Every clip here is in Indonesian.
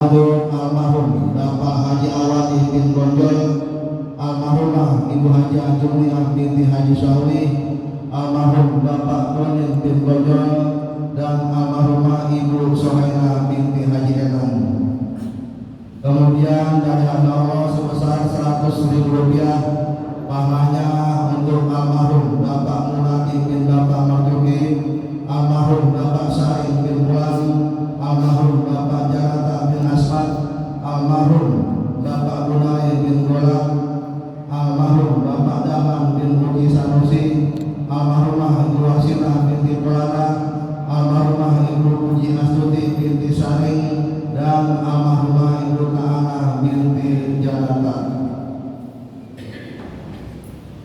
Almarhum Bapak Haji Awadi bin Gonjol, almarhumah Ibu Haji Ajurniah binti Haji Syahwi, almarhum Bapak Tonin bin Gonjol, dan almarhumah Ibu Sohaina binti Haji Enang. Kemudian dari hamba Allah sebesar 100.000 rupiah pahalanya untuk almarhum Bapak Munadi bin Bapak Marjuki, almarhum Bapak Sain bin Bulan, almarhum Bapak Janata bin Asmat, almarhum Bapak Bunai bin Golang, almarhum Bapak Daman bin Muki Sanusi, almarhumah Ibu Wasinah binti Polana, almarhumah Ibu Puji Astuti binti Saring, dan almarhumah Ibu Kaana binti Janata.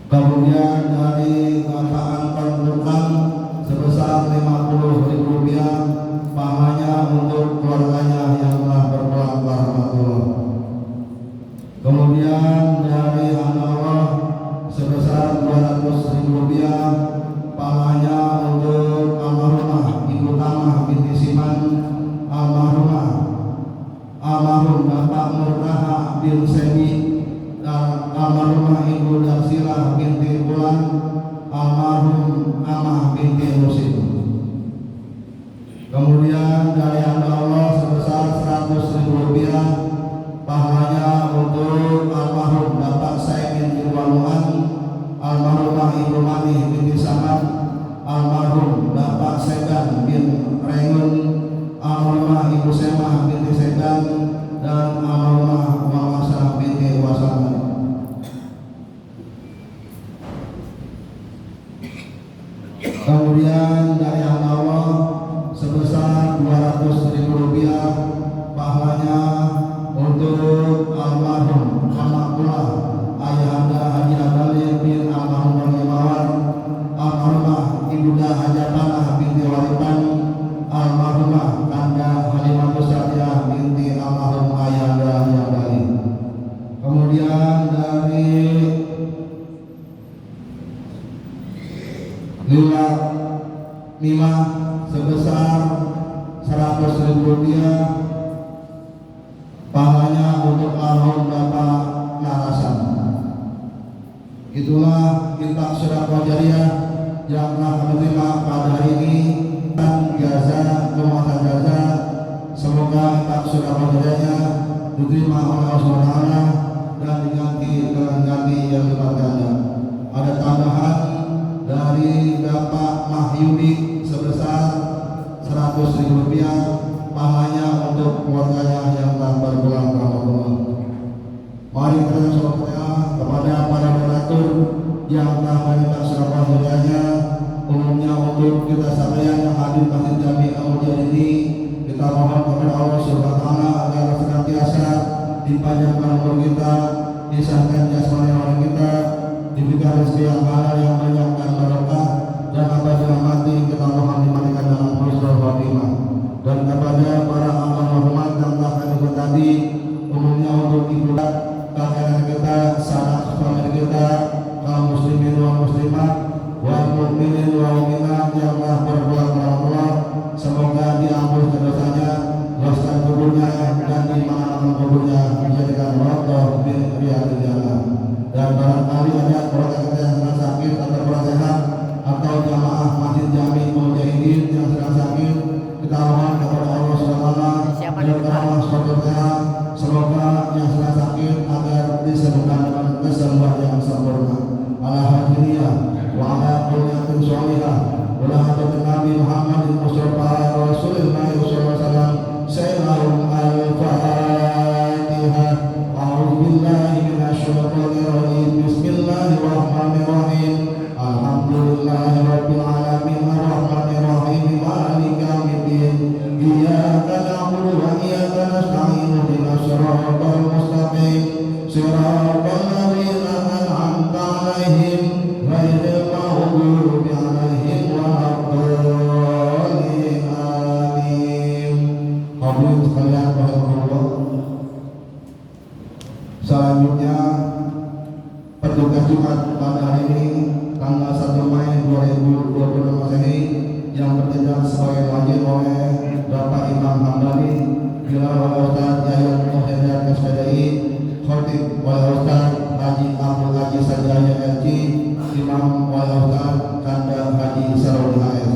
Kemudian dari Bapak Anton Nurkan sebesar 50.000 rupiah pahalanya untuk keluarganya yang telah berpulang ke rahmatullah. Kemudian dari hamba Allah sebesar 200.000 rupiah pahalanya untuk almarhumah Ibu Tamah binti Siman, almarhum Bapak Murtaha bin Semi, dan almarhumah Ibu Darsilah binti Bulan, almarhum Amah binti Musim. Kemudian dari hamba Allah sebesar 100.000 rupiah pahalanya untuk almarhum Bapak Saimin bin Waluan, almarhumah Ibu Mani binti Samad, almarhum Bapak Sedan bin Rengun, almarhumah Ibu Semah binti Sedan, dan almarhumah Wawasa binti Wasana. Kemudian dari hamba Allah sebesar 200.000 rupiah pahalanya untuk almarhum Hamakullah Ayahanda Haji Abdali bin almarhum Mawar, almarhumah Ibunda Hajapanah binti Waripan, almarhumah Kanda Halimatus Sa'diyah binti almarhum Ayahanda Haji Abdali. Kemudian dari Lila Mima sebesar 100.000 rupiah pahalanya untuk almarhum Bapak Narasan. Itulah infak sedekah jariyah yang telah kami terima pada hari ini, dan jaza pemasukan jaza, semoga infak sedekah jariyahnya diterima oleh Allah SWT dan diganti dengan ganti yang lipat ganda. Ada tambahan dari Bapak Mahyudi sebesar 100.000 rupiah pahalanya untuk keluarganya yang telah berpulang ke rahmatullah. Mari kita berdoa kepada para donatur yang telah meminta sedekah jariyahnya, umumnya untuk kita sekalian yang hadir Masjid Jami Al-Mujahid ini. Kita mohon kepada Allah Subhanahu wa taala agar senantiasa dipanjangkan umur kita, disahkan jasmani orang kita, diberikan rezeki yang halal yang banyak dan barokah, dan apabila mati kita mohon dimatikan dalam husnul khotimah. Dan kepada para almarhum yang telah kami sebut tadi, umumnya untuk ibu kakek kita, sanak famili kita, kaum muslimin wal muslimat, wal mukminin wal mukminat yang telah berpulang ke Allah, semoga diampuni dosanya, luaskan kuburnya, dan dimana kuburnya menjadikan rodoh bin riyadil jannah. Dan barangkali ada keluarga kita yang sedang sakit atau kurang sehat, atau jamaah Masjid Jami Mujahidin yang sedang sakit, kita mohon kepada Allah SWT agar sehat, semoga yang sedang sakit agar disembuhkan dengan kesembuhan yang sempurna. Ala hadiniyah wa ala kulliyatin sholihah wa ala hadatin Nabi Muhammadin Mustafa Rasulullah SAW. Sayyidina al-Fatihah. A'udzubillahi minasyaitonir rajim. Bismillahirrahmanirrahim. Alhamdulillahi rabbil alamin arrahmanir rahim maliki yaumiddin. Iyyaka na'budu wa iyyaka nasta'in ihdinas siratal mustaqim siratal ladzina an'amta 'alaihim ghairil maghdubi 'alaihim waladdallin. Amin. Hadirin sekalian rahimakumullah. Selanjutnya petugas Jumat pada hari ini tanggal 1 Mei 2022 Masehi yang bertindak sebagai wajib oleh Bapak Imam Hamdani, bila Ustaz Yayan Muhammad Kasbadai, Khotib Wali Ustaz Haji Abdul Haji Sajaya LC, Imam Wali Ustaz Kanda Haji Sarodi AS.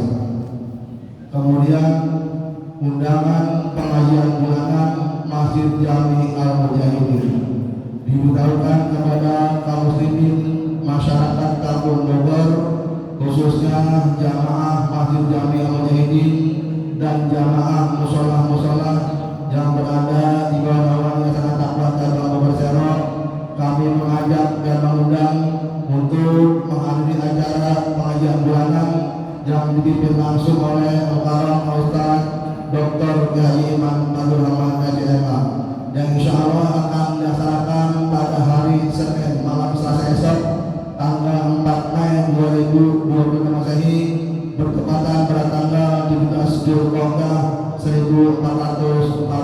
Kemudian undangan pengajian bulanan Masjid Jami Al-Mujahidin diberitahukan kepada kaum muslimin masyarakat Kampung Bogor, khususnya jamaah Masjid Jami Al-Mujahidin dan jamaah musola-musola yang berada di bawah naungan Yayasan Taqwa Cabang Bogor Serok. Kami mengajak dan mengundang untuk menghadiri acara pengajian bulanan yang dipimpin langsung oleh Al-Karam Ustaz Dr. Kiai Iman Abdul Rahman SMA, yang insya Allah akan dilaksanakan pada hari Senin malam Selasa esok tanggal 4 Mei 2020 Masehi bertepatan pada tanggal 17 Dzulqa'dah 1447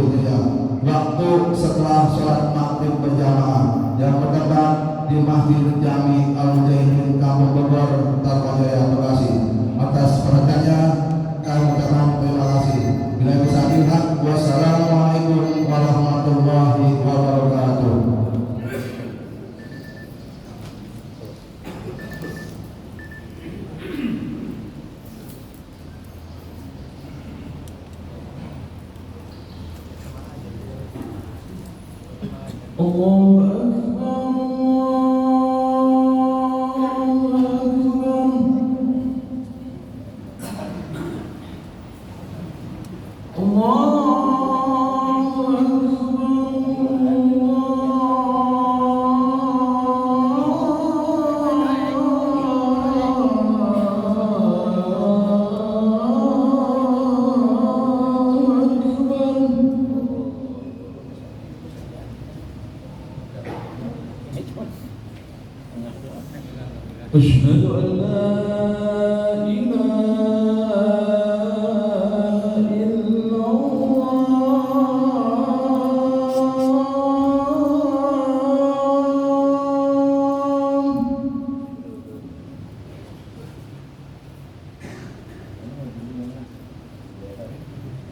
Hijriah. Waktu setelah sholat maghrib berjamaah yang bertempat di Masjid Jami Al-Mujahidin Kampung Bogor, Tarumajaya, Bekasi. Atas perhatiannya kami ucapkan terima kasih. Bila bisa dilihat, wassalamualaikum warahmatullahi wabarakatuh. Allahu Akbar, Allahu أشهد أن لا إله إلا الله.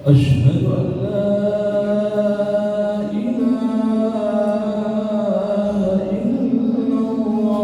أشهد أن لا إله إلا الله.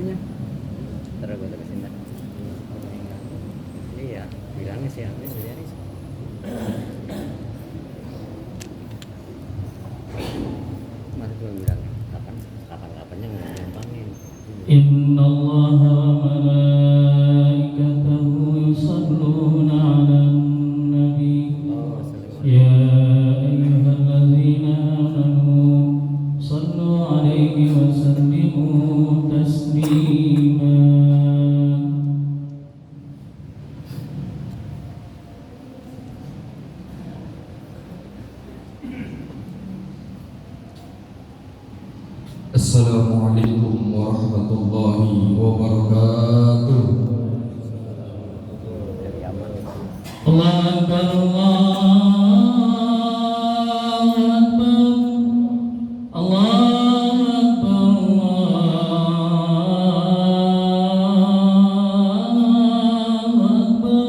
namanya? Ntar gue tegasin dah. Iya, bilangnya sih Anis jadi Anis. Kemarin gue bilang kapan-kapannya nggak gampangin. Inna Allah wa malaikatahu yusalluna 'alan nabi. Ya ayyuhallazina amanu sallu 'alaihi wa sallimu taslima. Assalamualaikum warahmatullahi wabarakatuh. Dari aman. Allahu Akbar, Allahu Akbar, Allahu Akbar.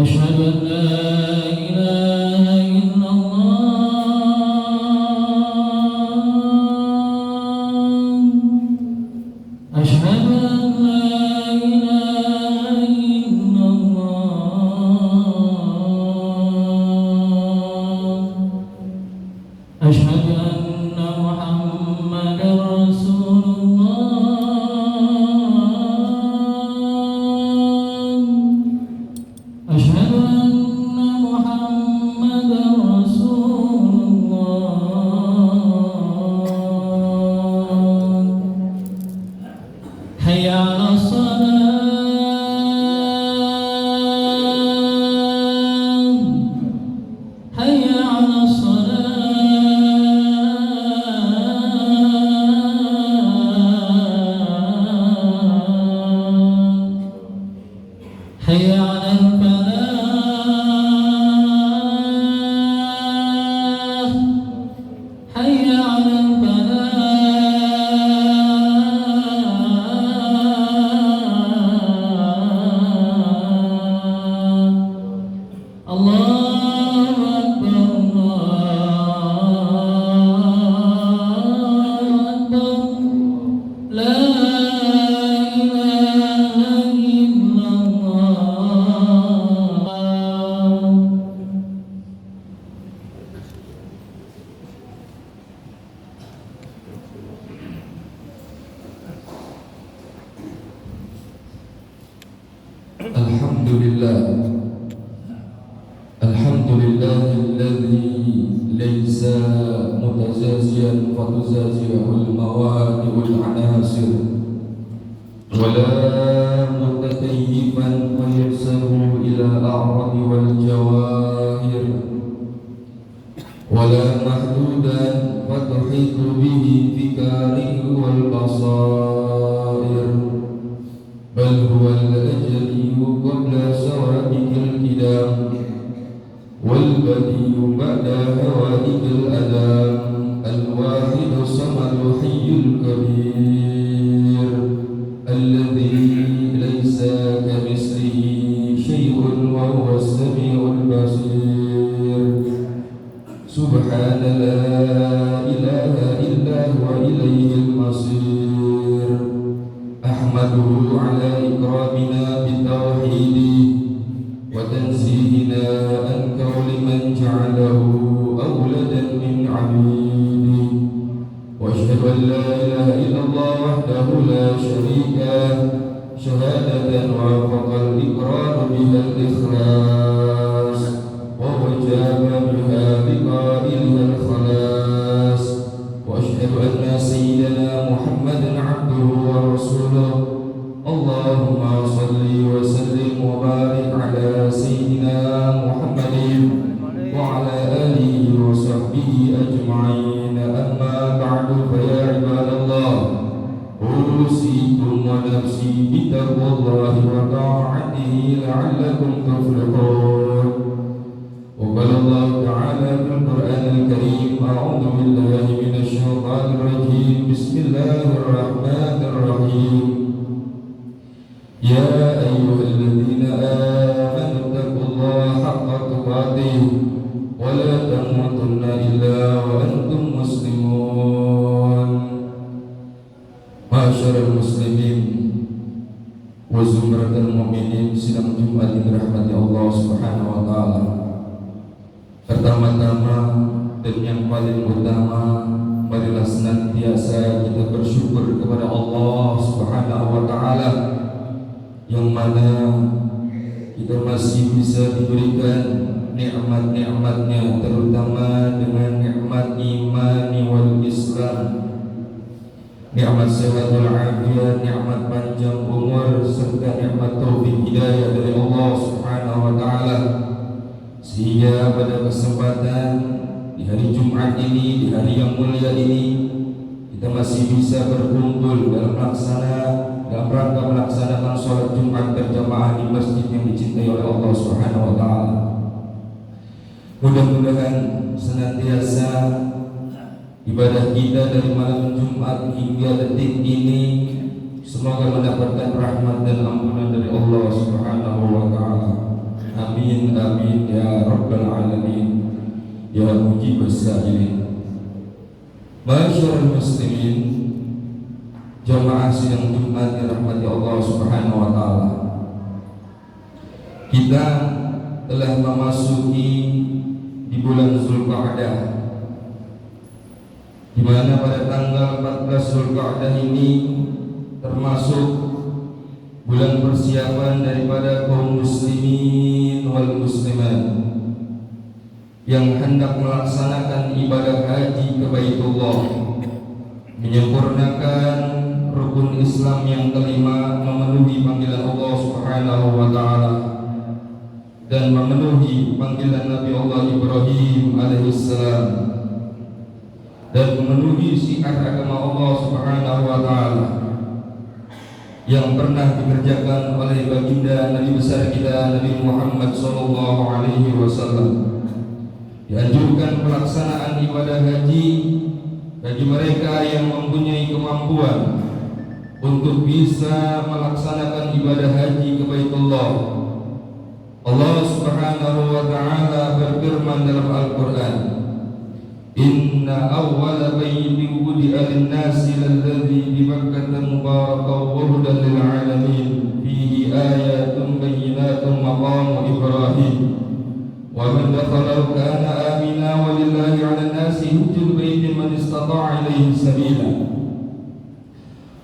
Asyhadu an la ilaha illallah. أشهد أن لا إله إلا الله. أشهد أن محمدا رسول الله. أشهد أن محمدا رسول الله. حي على الصلاة، حي على الصلاة، حي على الفلاح، حي على الفلاح. الله أكبر، الله أكبر. لا إله إلا الله. Alhamdulillah, alhamdulillahilladzi laysa mutazaziyan fatuzaziyahul mawadi'ul anasir wala mutatayyifan fayursalu ila a'radi wal jawahir wala mahdudan fatuhitu bihi fikarihi wal basair bal huwa al-ajli qabla sawadikil qidam wal badiyu ba'da hawadikil adam al-wahidu samadu hayyul kabir alladhi laysa kamithlihi shay'un wa huwa as-sami'ul basir subhana la ilaha illa huwa ilayhil masir ahmaduhu ala ikramina bitawhidi wa tanzihina an qawli man ja'alahu awladan min 'abidi wa ashhadu an la ilaha illallah wahdahu la sharika shahadatan wafaqa al-iqrar biha al-ikhlas wa wajaba biha biqa'ilha al-khalas wa ashhadu anna sayyidana Muhammadan 'abduhu wa rasuluhu. Allahumma salli wa sallim wa barik ala sayyidina Muhammadin wa ala alihi wa sahbihi ajma'in. Amma ba'du, fa ya ibadallah, usikum wa nafsi bitaqwallahi wa ta'atihi la'allakum tuflihun. Wa qala Allah ta'ala fil Qur'anil Karim, a'udzu billahi minasy syaithanir rajim. Bismillahirrahmanirrahim. Ya ayyuhalladzina amanu taqullaha haqqa tuqatih wa la tamutunna illa wa antum muslimun. Ma'asyiral Subhanahu wa taala. Pertama-tama dan yang paling utama, marilah senantiasa kita bersyukur kepada Allah Subhanahu wa taala yang mana kita masih bisa diberikan nikmat-nikmatnya, terutama dengan nikmat iman wal Islam, nikmat sehatul afiat, nikmat panjang umur, serta nikmat taufik hidayah dari Allah Subhanahu wa taala. Sehingga pada kesempatan di hari Jumat ini, di hari yang mulia ini, kita masih bisa berkumpul dalam rangka melaksanakan sholat Jumat berjamaah di masjid yang dicintai oleh Allah Subhanahu wa taala. Mudah-mudahan senantiasa ibadah kita dari malam Jumat hingga detik ini semoga mendapatkan rahmat dan ampunan dari Allah Subhanahu wa taala. Amin amin ya rabbal alamin ya mujibas sa'ilin. Masyarul muslimin, jamaah sidang Jumat dirahmati Allah Subhanahu wa taala. Kita telah memasuki di bulan Zulqa'dah, di mana pada tanggal 14 Zulqa'dah ini termasuk bulan persiapan daripada kaum muslimin wal muslimat yang hendak melaksanakan ibadah haji ke Baitullah, menyempurnakan rukun Islam yang kelima, memenuhi panggilan Allah Subhanahu wa taala dan memenuhi panggilan Nabi Allah Ibrahim alaihissalam dan memenuhi syiar agama Allah Subhanahu wa taala yang pernah dikerjakan oleh baginda Nabi besar kita Nabi Muhammad sallallahu alaihi wasallam. Dianjurkan pelaksanaan ibadah haji bagi mereka yang mempunyai kemampuan untuk bisa melaksanakan ibadah haji ke Baitullah. Allah Subhanahu wa taala berfirman dalam Al-Qur'an, Inna awwala baytin wudi'a lin-nasi lalladzi bi Makkah mubarakan wa hudan lil 'alamin fihi ayatun bayyinatun maqamu Ibrahim wa man dakhalahu kana amina wa lillahi 'alan nasi hajjul baiti man istata'a ilaihi sabila.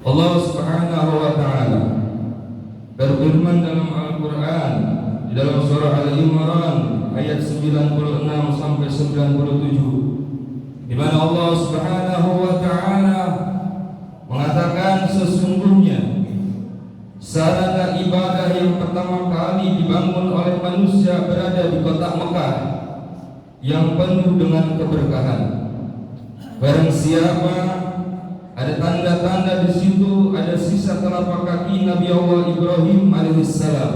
Allah Subhanahu wa taala berfirman dalam Al-Qur'an di dalam surah Al-Imran ayat 96 sampai 97, di mana Allah Subhanahu wa taala mengatakan sesungguhnya sarana ibadah yang pertama kali dibangun oleh manusia berada di kota Mekah yang penuh dengan keberkahan. Barang siapa ada tanda-tanda di situ, ada sisa telapak kaki Nabi Allah Ibrahim alaihissalam.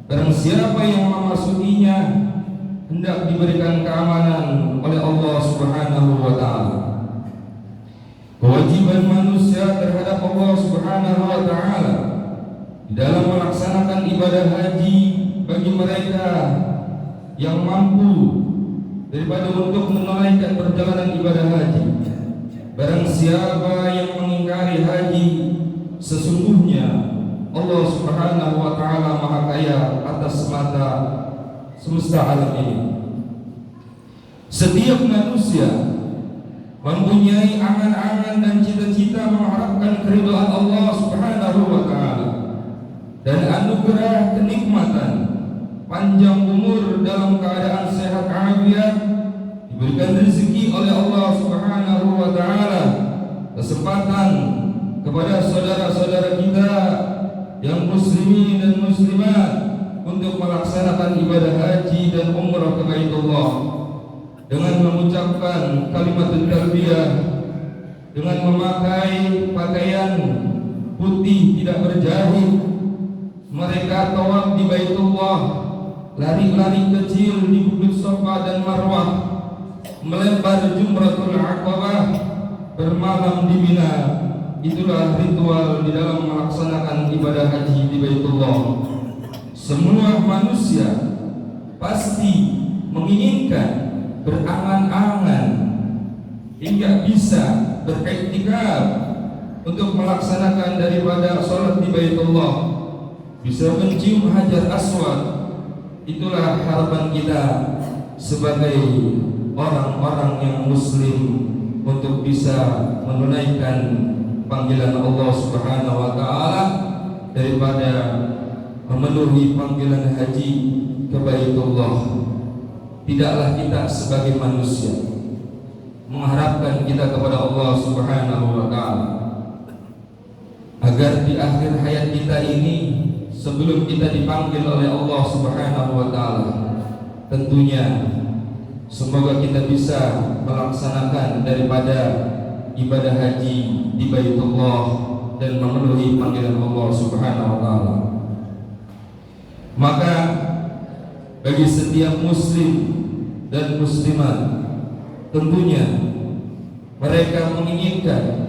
Barang siapa yang memasukinya hendak diberikan keamanan oleh Allah Subhanahu wa taala. Kewajiban manusia terhadap Allah Subhanahu wa taala di dalam melaksanakan ibadah haji bagi mereka yang mampu daripada untuk menunaikan perjalanan ibadah haji. Barang siapa yang mengingkari haji, sesungguhnya Allah Subhanahu wa taala Maha Kaya atas mata semesta alam ini. Setiap manusia mempunyai angan-angan dan cita-cita mengharapkan keridhaan Allah Subhanahu wa taala dan anugerah kenikmatan, panjang umur dalam keadaan sehat afiat, diberikan rezeki oleh Allah Subhanahu wa taala, kesempatan kepada saudara-saudara kita yang muslimin dan muslimat untuk melaksanakan ibadah haji dan umrah ke Baitullah dengan mengucapkan kalimat talbiyah, dengan memakai pakaian putih tidak berjahit. Mereka tawaf di Baitullah, lari-lari kecil di Bukit Safa dan Marwah, melempar Jumratul Aqabah, bermalam di Mina. Itulah ritual di dalam melaksanakan ibadah haji di Baitullah. Semua manusia pasti menginginkan, berangan-angan hingga bisa beriktikaf untuk melaksanakan daripada sholat di Baitullah, bisa mencium Hajar Aswad, Itulah harapan kita sebagai orang-orang yang muslim untuk bisa menunaikan panggilan Allah Subhanahu wa taala daripada memenuhi panggilan haji ke Baitullah. Tidaklah kita sebagai manusia mengharapkan kita kepada Allah Subhanahu wa taala agar di akhir hayat kita ini, sebelum kita dipanggil oleh Allah Subhanahu wa taala, tentunya semoga kita bisa melaksanakan daripada ibadah haji di Baitullah dan memenuhi panggilan Allah Subhanahu wa taala. Maka bagi setiap muslim dan muslimat, tentunya mereka menginginkan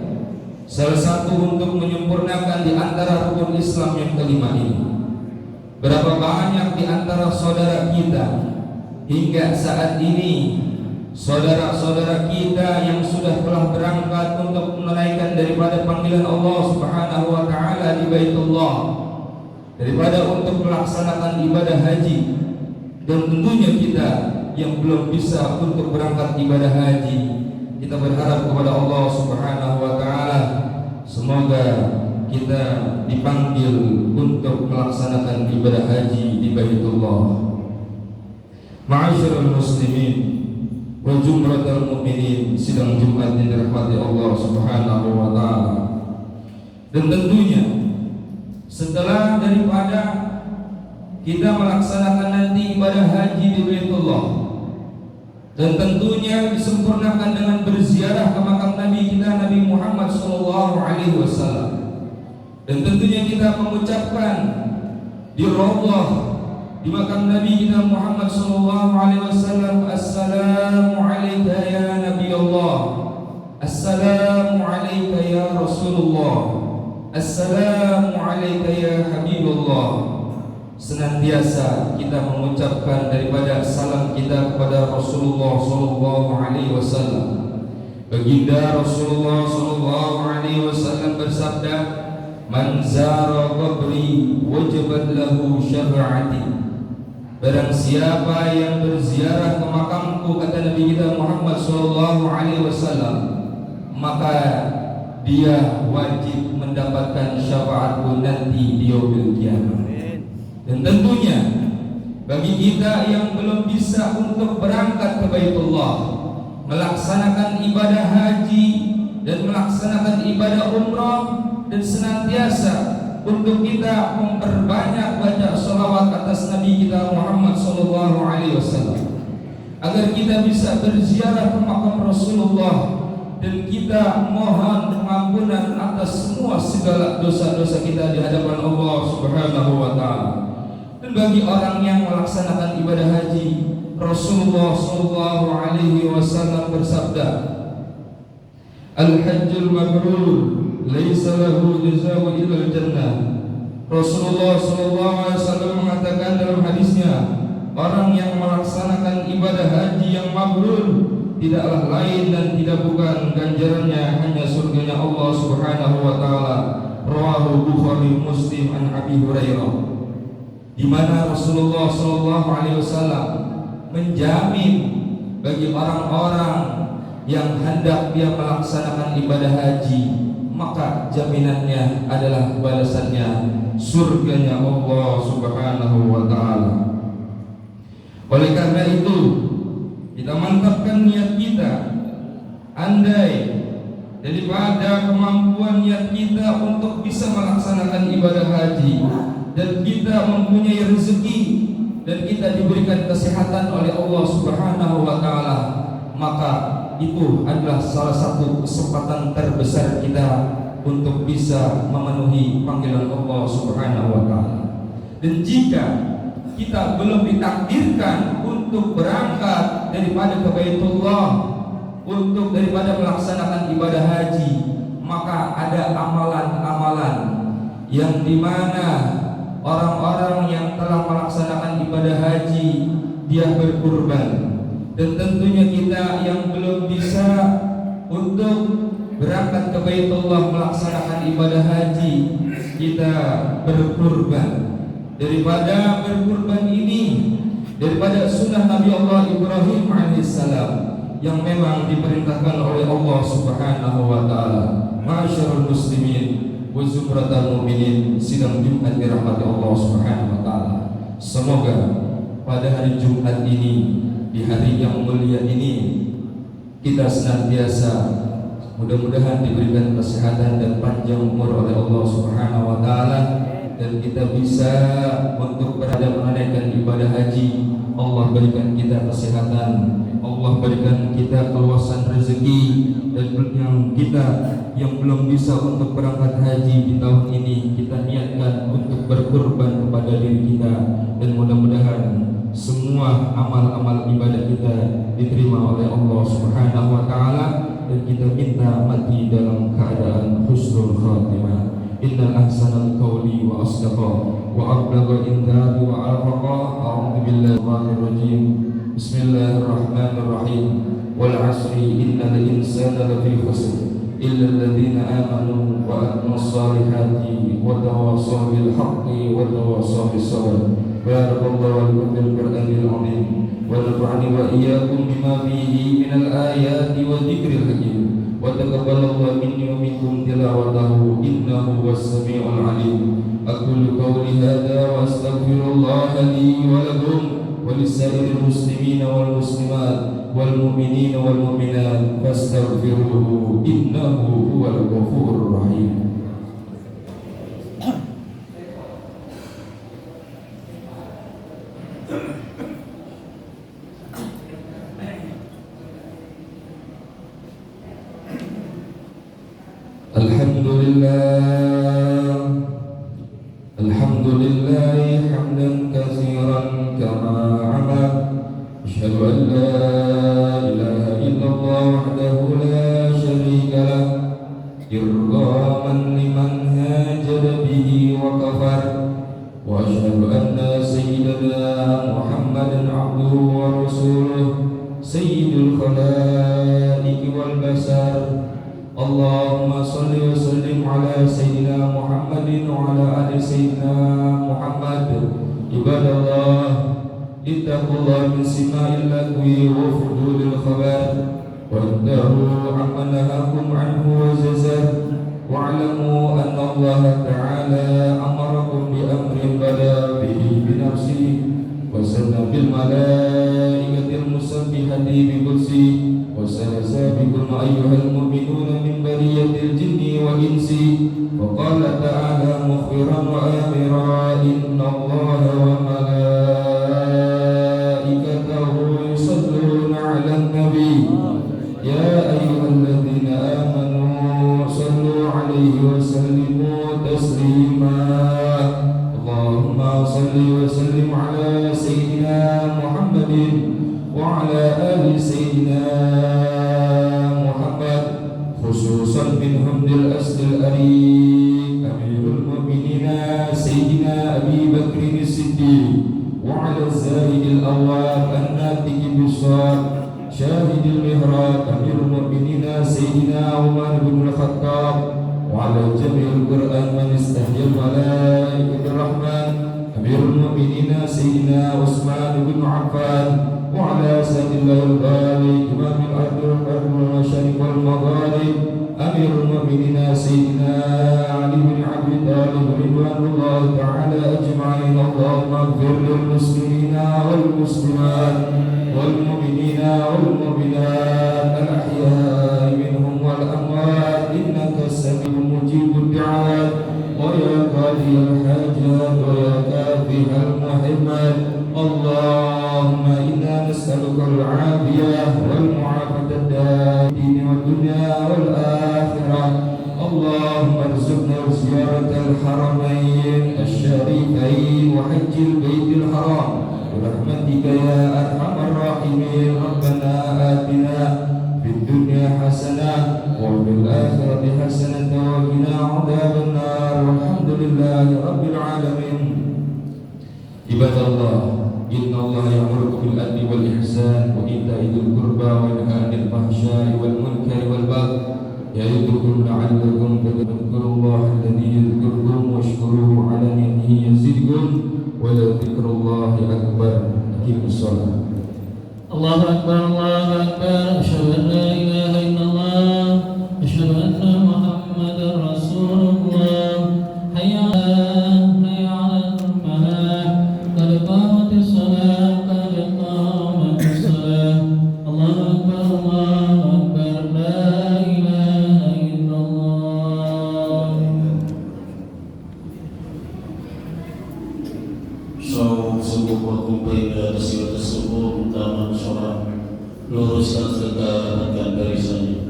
salah satu untuk menyempurnakan di antara rukun Islam yang kelima ini. Berapa banyak di antara saudara kita hingga saat ini, saudara-saudara kita yang telah berangkat untuk menunaikan daripada panggilan Allah Subhanahu wa taala di Baitullah, daripada untuk melaksanakan ibadah haji. Dan tentunya kita yang belum bisa untuk berangkat ibadah haji, kita berharap kepada Allah Subhanahu wa taala semoga kita dipanggil untuk melaksanakan ibadah haji di Baitullah. Ma'asyiral muslimin wa jumratul mu'minin, sidang Jumat yang dirahmati Allah Subhanahu wa taala. Dan tentunya setelah daripada kita melaksanakan nanti ibadah haji di Baitullah, dan tentunya disempurnakan dengan berziarah ke makam Nabi kita Nabi Muhammad SAW, dan tentunya kita mengucapkan di Raudhah di makam Nabi kita Muhammad SAW, Assalamu alayka ya Nabi Allah, Assalamu alayka ya Rasulullah, Assalamu alayka ya Habibullah. Senantiasa kita mengucapkan daripada salam kita kepada Rasulullah SAW. Baginda Rasulullah SAW bersabda, "Man zara qabri wajabat lahu syafa'ati." Barang siapa yang berziarah ke makamku, kata Nabi kita Muhammad SAW, maka dia wajib mendapatkan syafaatku nanti di yaumil qiyamah. Dan tentunya bagi kita yang belum bisa untuk berangkat ke Baitullah, melaksanakan ibadah haji dan melaksanakan ibadah umrah, dan senantiasa untuk kita memperbanyak baca sholawat atas Nabi kita Muhammad SAW, agar kita bisa berziarah ke makam Rasulullah, dan kita mohon pengampunan atas semua segala dosa-dosa kita di hadapan Allah Subhanahu wa taala. Dan bagi orang yang melaksanakan ibadah haji, Rasulullah SAW bersabda, "Al-hajjul mabrur laisa lahu jazaa'u illa al-jannah." Rasulullah SAW mengatakan dalam hadisnya, orang yang melaksanakan ibadah haji yang mabrur tidaklah lain dan tidak bukan ganjarannya hanya surganya Allah Subhanahu wa taala. Rawahu Bukhari Muslim an Abi Hurairah. Di mana Rasulullah SAW menjamin bagi orang-orang yang hendak dia melaksanakan ibadah haji, maka jaminannya adalah balasannya surganya Allah Subhanahu wa taala. Oleh karena itu, kita mantapkan niat kita. Andai daripada kemampuan niat kita untuk bisa melaksanakan ibadah haji, dan kita mempunyai rezeki, dan kita diberikan kesehatan oleh Allah Subhanahu wa taala, maka itu adalah salah satu kesempatan terbesar kita untuk bisa memenuhi panggilan Allah Subhanahu wa taala. Dan jika kita belum ditakdirkan untuk berangkat daripada ke Baitullah, untuk daripada melaksanakan ibadah haji, maka ada amalan-amalan yang dimana orang-orang yang telah melaksanakan ibadah haji dia berkurban. Dan tentunya kita yang belum bisa untuk berangkat ke Baitullah melaksanakan ibadah haji, kita berkurban. Daripada berkurban ini, daripada sunnah Nabi Allah Ibrahim alaihissalam yang memang diperintahkan oleh Allah Subhanahu wa taala. Ma'asyiral muslimin wa zumratal mu'minin, sidang Jumat dirahmati Allah Subhanahu wa taala. Semoga pada hari Jumat ini, di hari yang mulia ini, kita senantiasa mudah-mudahan diberikan kesehatan dan panjang umur oleh Allah Subhanahu wa taala, dan kita bisa untuk berada menunaikan ibadah haji. Allah berikan kita kesehatan, Allah berikan kita keluasan rezeki, dan yang kita yang belum bisa untuk berangkat haji di tahun ini, kita niatkan untuk berkurban kepada diri kita, dan mudah-mudahan semua amal-amal ibadah kita diterima oleh Allah Subhanahu wa taala, dan kita minta mati dalam keadaan husnul khatimah. Innal ahsanal qawli wa asdaqa wa ablaga indari wa arfaqa. A'udzu billahi minasy rajim. Bismillahirrahmanirrahim. Wal 'asri innal insana lafi khusr illa alladziina aamanu wa 'amilus shalihati wa tawassaw bil haqqi wa tawassaw bis sabr. Barakallahu lakum fil Qur'anil 'azim wa nafa'ani wa iyyakum bima fihi minal ayati wa dzikril hakim. Wa taqabbalallahu minni wa minkum tilawatahu innahu was-sami'ul 'alim. Aqulu qawli hadza wa astaghfirullaha li wa lakum wa lisa'iril muslimina wal muslimat wal mu'minina wal mu'minat fastaghfiruhu innahu huwal ghafurur rahim. Alhamdulillah hamdan katsiran kama 'ala. Asyhadu an la ilaha illallah wahdahu la syarika lah, irghaman liman hajada bihi wa kafar. Wa asyhadu anna sayyidana Muhammadan 'abduhu wa rasuluh, sayyidul khalaiqi wal basar. Allahumma salli wa sallim ala sayyidina Muhammadin wa ala ali sayyidina Muhammad. Ibadallah, ittaqullah min sima'il lagwi wa fudulil khabar, wa intahu amma nahakum anhu wa zazar. Wa'lamu anna Allah ta'ala amarakum bi amrin bada bihi bi nafsihi wa sanna bil malaikatil musabbihati bi qudsi. وسنسابقكم أيها المؤمنون من برية الجن والإنس. وقال تعالى مخبرا وآمرا إن الله وملائكته يصلون على النبي يا أيها الذين آمنوا صلوا عليه وسلموا تسليما. اللهم صل وسلم على سيدنا محمد وعلى آل سيدنا محمد، خصوصا منهم للأسد الأريب أمير المؤمنين سيدنا أبي بكر الصديق، وعلى الزاهد الأواب الناطق بالصواب شاهد المهراب أمير المؤمنين سيدنا عمر بن الخطاب، وعلى جميع القرآن من استحيا الملائكة الرحمن أمير المؤمنين سيدنا عثمان بن عفان، وعلى سيد الله الغالي إمام الأرض والمشارق والمغارب أمير المؤمنين سيدنا علي بن أبي طالب رضوان الله تعالى أجمعين. اللهم اغفر للمسلمين والمسلمات والمؤمنين والمؤمنات الأحياء منهم والأموات إنك السميع مجيب الدعوات ويا قاضي الحاجات ويا كافي المحبات. اللهم إنا نسألك العافية والمعافاة الدائمة والدنيا والآخرة. اللهم ارزقنا زيارة الحرمين الشريفين وحج البيت الحرام برحمتك يا أرحم الراحمين. ربنا آتنا في الدنيا حسنة وفي الآخرة حسنة وقنا عذاب النار والحمد لله رب العالمين. عباد الله، إن الله يأمركم بالعدل والإحسان وإيتاء ذي القربى وينهى عن الفحشاء والمنكر والبغي يعظكم لعلكم تذكروا الله الذي يذكركم واشكروه على نعمه يزدكم ولذكر الله أكبر. الصلاة. الله أكبر الله أكبر أشهد أن لا إله إلا الله أشهد أن محمدا رسول الله حي على الفلاح قد قامت الصلاة قد قامت الصلاة الله أكبر لا إله إلا الله. Subuh berkumpul pada siwat subuh utama sholat, luruskan serta rapatkan barisannya.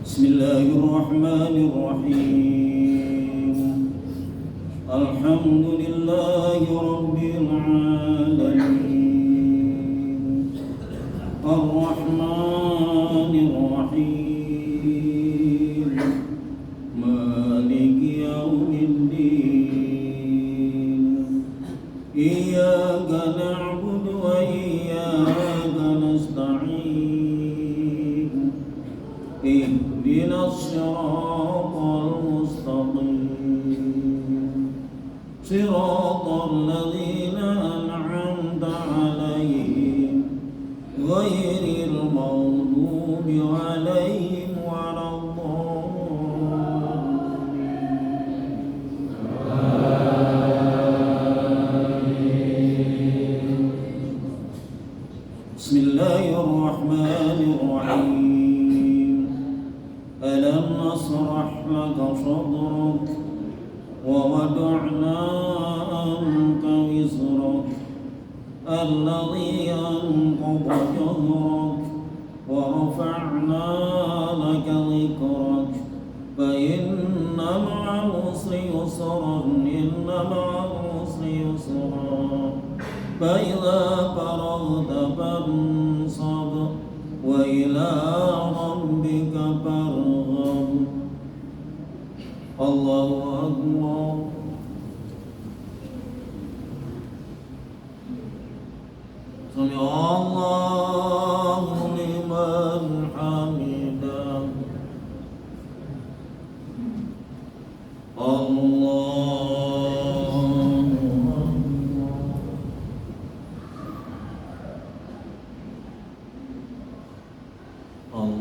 Bismillahirrahmanirrahim. Alhamdulillahi rabbil alamin. Ar-Rahmanir Rahim. Maliki yaumiddin. Iyyaka na'budu wa iyyaka nasta'in. اهدنا الصراط المستقيم صراط الذين أنعمت عليهم غير المغضوب عليهم ولا الضالين. بسم الله الرحمن الرحيم. ألم نشرح لك صدرك ووضعنا عنك وزرك الذي أنقض ظهرك ورفعنا لك ذكرك فإن مع العسر يسرا إن مع العسر يسرا فإذا فرغت فانصب وإلى ربك فارغب. الله أكبر. سمع الله لمن حمده.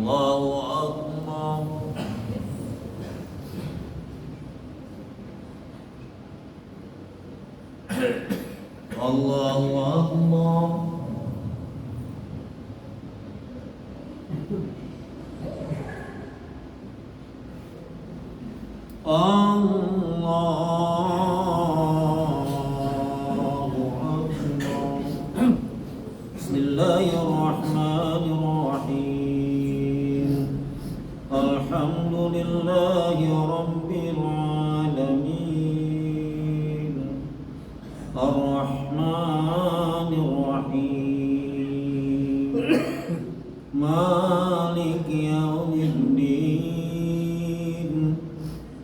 الله أكبر. الله أكبر. بسم الله الرحمن الرحيم. الحمد لله رب العالمين. الرحمن الرحيم. مالك يوم الدين.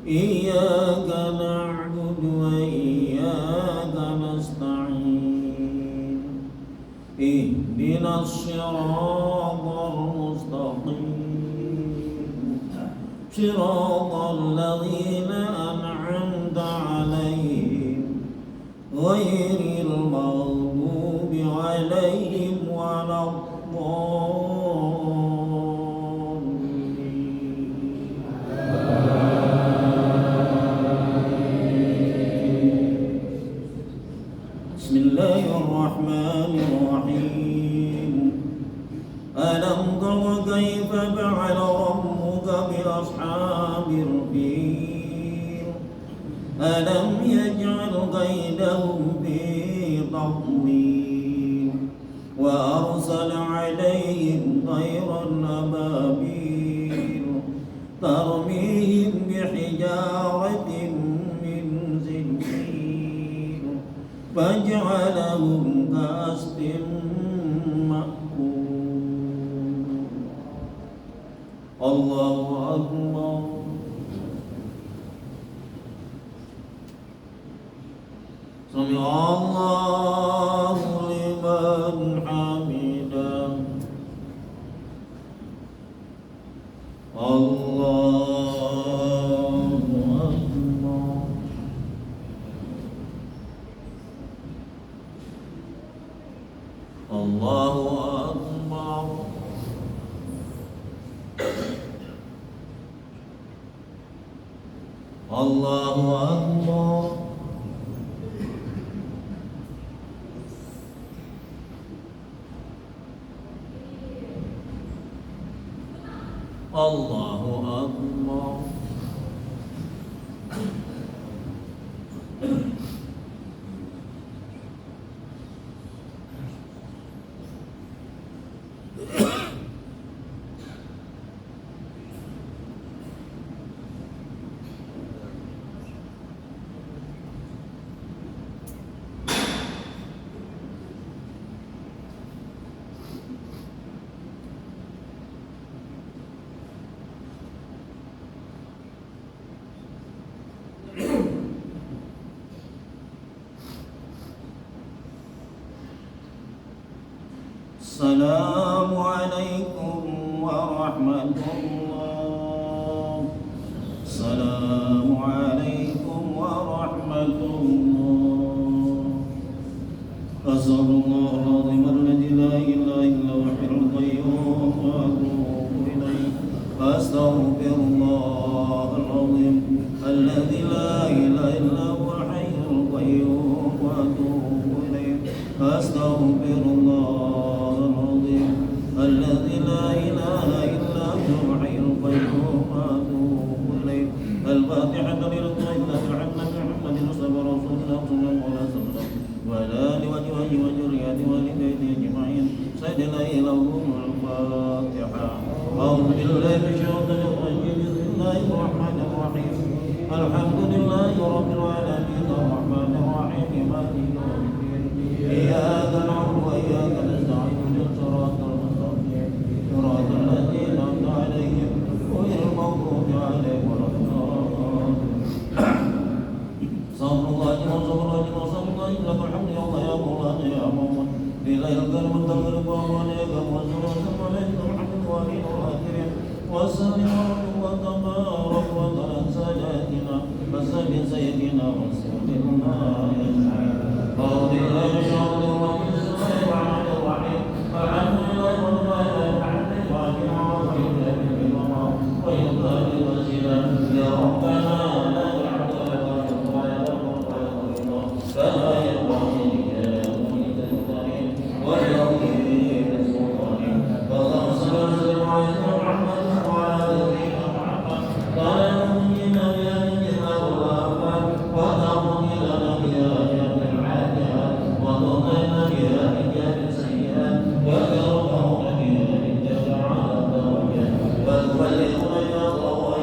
إياك نعبد وإياك نستعين. اهدنا الصراط المستقيم صراط الذين أنعمت عليهم غير المغضوب عليهم ولا بسم الله الرحمن الرحيم. ألم تر كيف فعل ربك بأصحاب الفيل ألم يجعل كيدهم في تضليل وأرسل عليهم طيرا أبابيل ترميهم بحجارة من سجيل فجعلهم كأصحاب حميدا الله أكبر الله أكبر الله أكبر الله أكبر السلام عليكم ورحمة الله السلام عليكم ورحمة الله أسأل الله العظيم الذي لا إله إلا هو الحي القيوم وأتوب إليه أستغفر الله العظيم الذي لا إله إلا هو الحي القيوم وأتوب إليه أستغفر الله العظيم الذي لا إله إلا هو الحي القيوم وأتوب إليه الفاتحة لله الحمد محمد مصطفى رسول الله صلى الله عليه وسلم وعلى آله وجهه وذريته والديه أجمعين سيدنا إلى الفاتحة أعوذ بالله من الشيطان الرجيم بسم الله الرحمن الرحيم الحمد لله رب العالمين الرحمن الرحيم مالك يوم الدين إياك نعبد وإياك نستعين اهدنا الصراط المستقيم صراط الذين أنعمت عليهم غير المغضوب عليهم ولا الضالين صلى الله عليه وسلم وصلى الله لك الحمد يا الله يا مولانا يا مولانا لله الكرم التغرب وعليك والسلام عليك الحمد والي والآخرين والسلام وتبارك وتعالى ساداتنا وسلم سيدنا رسول الله أجمعين أعوذ بالله من الشيطان الرجيم بسم الله الرحمن الرحيم الحمد لله رب العالمين ويقال الوسيلة يا ربنا لا تعبد فلا ينبغي لك الكريم وليغفر السلطان فالله صلى الله عليه محمد وعلى آله محمد قال نبينا بأن الله وتعبد لنا بآيات العاديات وتضلنا بآيات السيئات وكرمه بآيات على الدرجات وتبلغنا إلى الله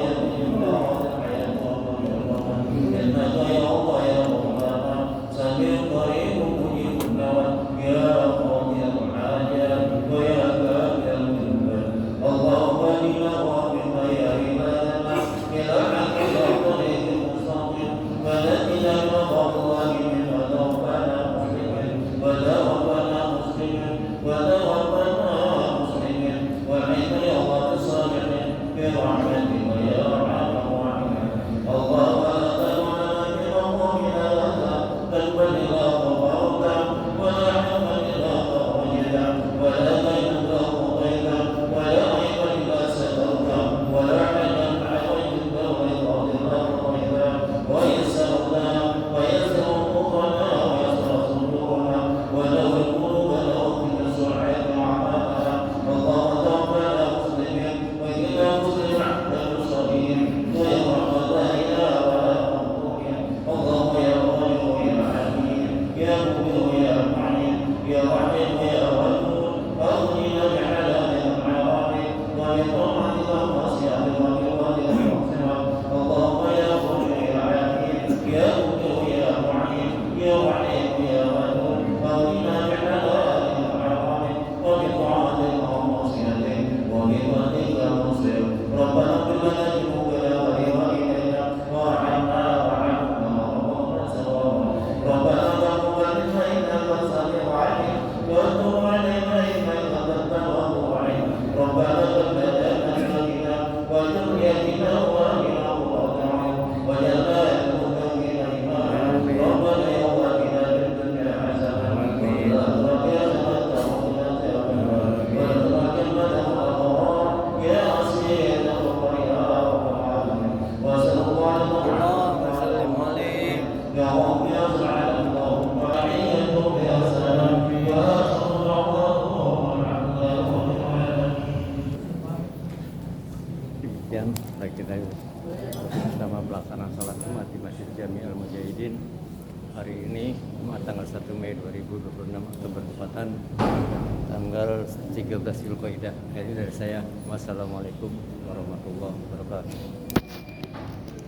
إنك يا الله يا مولانا سميع قريب مجيب الدعوات يا قاضي الحاجات ويا كافي المنبر اللهم إنا وبك يا عبادنا إلى حق الطريق المستقيم فنجنا مقام الظالمين وتوفنا مسلمين وتوفنا مسلمين وتوفنا مسلمين وعنا يا الله الصالحين برحمتك يا أرحم الراحمين اللهم بل إلى غفرتا ولا حكما إلا فرجتا ولا دين إلا قضيتا ولا عيبا إلا سترتا ولا حاجة حويت ورضا إلا قضيتا ويسرنا ويسر أمورنا ويسر صدورنا ونور قلوبنا وكل سرعة أعمالنا اللهم توفنا مسلمين وإنا مسلم عبد المرسلين ويرحم دائنا ولا مقبولين اللهم يا غني يا يا مبين يا معين يا رحيم يا ودود أغننا بحلال الحرام وبطاعتك ومعصيتك وبرضاك وبمعصيتك اللهم يا غني يا عليم يا مبين يا معين يا رحيم يا ودود أغننا بحلال الحرام وبطاعتك ومعصيتك وبرضاك وبمعصيتك ربنا اغفر لنا ذنوبنا ولوالدينا وارحمنا ربنا تقبل منا إنك السميع العليم يا سعد الله وتحيتهم يا سلام يا صبر Demikian baik kita bersama pelaksanaan salat Jumat di Masjid Jami Al Mujahidin hari ini Jumat tanggal 1 Mei 2026 atau bertepatan tanggal 13 Zulqa'dah. Ini dari saya. Wassalamualaikum warahmatullahi wabarakatuh.